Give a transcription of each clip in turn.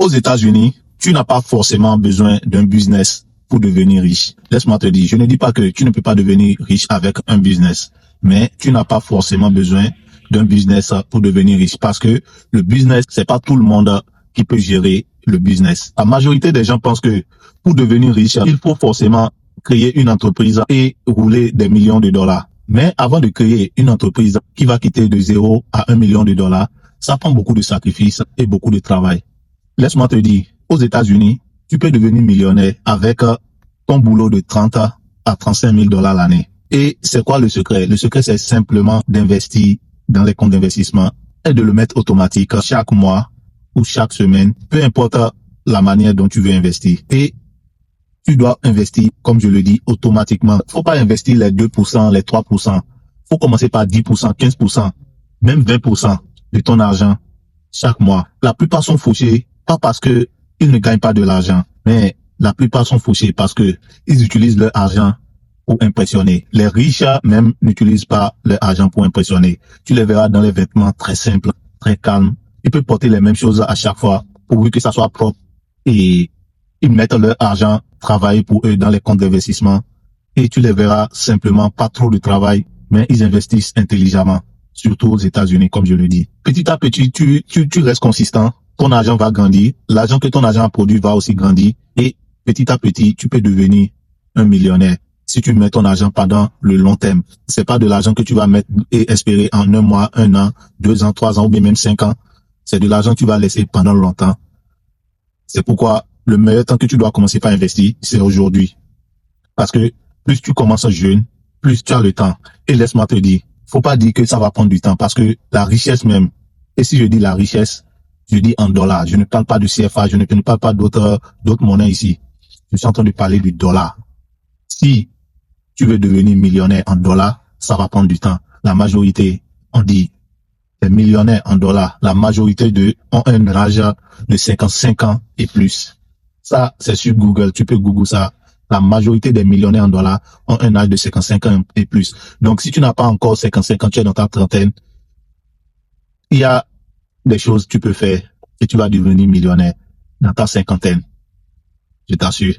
Aux États-Unis, tu n'as pas forcément besoin d'un business pour devenir riche. Laisse-moi te dire, je ne dis pas que tu ne peux pas devenir riche avec un business, mais tu n'as pas forcément besoin d'un business pour devenir riche parce que le business, c'est pas tout le monde qui peut gérer le business. La majorité des gens pensent que pour devenir riche, il faut forcément créer une entreprise et rouler des millions de dollars. Mais avant de créer une entreprise qui va quitter de 0 à 1 million de dollars, ça prend beaucoup de sacrifices et beaucoup de travail. Laisse-moi te dire, aux États-Unis, tu peux devenir millionnaire avec ton boulot de 30 à 35 000 dollars l'année. Et c'est quoi le secret? Le secret, c'est simplement d'investir dans les comptes d'investissement et de le mettre automatique chaque mois ou chaque semaine, peu importe la manière dont tu veux investir. Et tu dois investir, comme je le dis, automatiquement. Faut pas investir les 2%, les 3%. Faut commencer par 10%, 15%, même 20% de ton argent chaque mois. La plupart sont fauchés, pas parce que ils ne gagnent pas de l'argent, mais la plupart sont fauchés parce que ils utilisent leur argent pour impressionner. Les riches même n'utilisent pas leur argent pour impressionner. Tu les verras dans les vêtements très simples, très calmes. Ils peuvent porter les mêmes choses à chaque fois, pourvu que ça soit propre. Et ils mettent leur argent travailler pour eux dans les comptes d'investissement. Et tu les verras simplement pas trop de travail, mais ils investissent intelligemment, surtout aux États-Unis, comme je le dis. Petit à petit, tu restes consistant. Ton argent va grandir. L'argent que ton argent a produit va aussi grandir. Et petit à petit, tu peux devenir un millionnaire. Si tu mets ton argent pendant le long terme, c'est pas de l'argent que tu vas mettre et espérer en 1 mois, 1 an, 2 ans, 3 ans ou bien même 5 ans. C'est de l'argent que tu vas laisser pendant longtemps. C'est pourquoi le meilleur temps que tu dois commencer par investir, c'est aujourd'hui. Parce que plus tu commences jeune, plus tu as le temps. Et laisse-moi te dire, faut pas dire que ça va prendre du temps parce que la richesse même, et si je dis la richesse, je dis en dollars. Je ne parle pas de CFA, je ne parle pas d'autres monnaies ici. Je suis en train de parler du dollar. Si tu veux devenir millionnaire en dollars, ça va prendre du temps. La majorité, on dit, les millionnaires en dollars, la majorité d'eux ont un âge de 55 ans et plus. Ça, c'est sur Google. Tu peux Google ça. La majorité des millionnaires en dollars ont un âge de 55 ans et plus. Donc, si tu n'as pas encore 55 ans, tu es dans ta trentaine, il y a des choses que tu peux faire et tu vas devenir millionnaire dans ta cinquantaine. Je t'assure.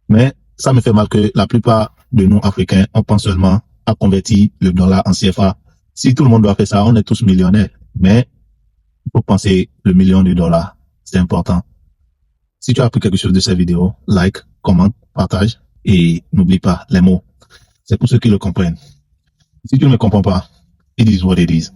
Mais ça me fait mal que la plupart de nous, Africains, on pense seulement à convertir le dollar en CFA. Si tout le monde doit faire ça, on est tous millionnaires. Mais il faut penser le million de dollars. C'est important. Si tu as appris quelque chose de cette vidéo, like, commente, partage et n'oublie pas les mots. C'est pour ceux qui le comprennent. Si tu ne me comprends pas, it is what it is.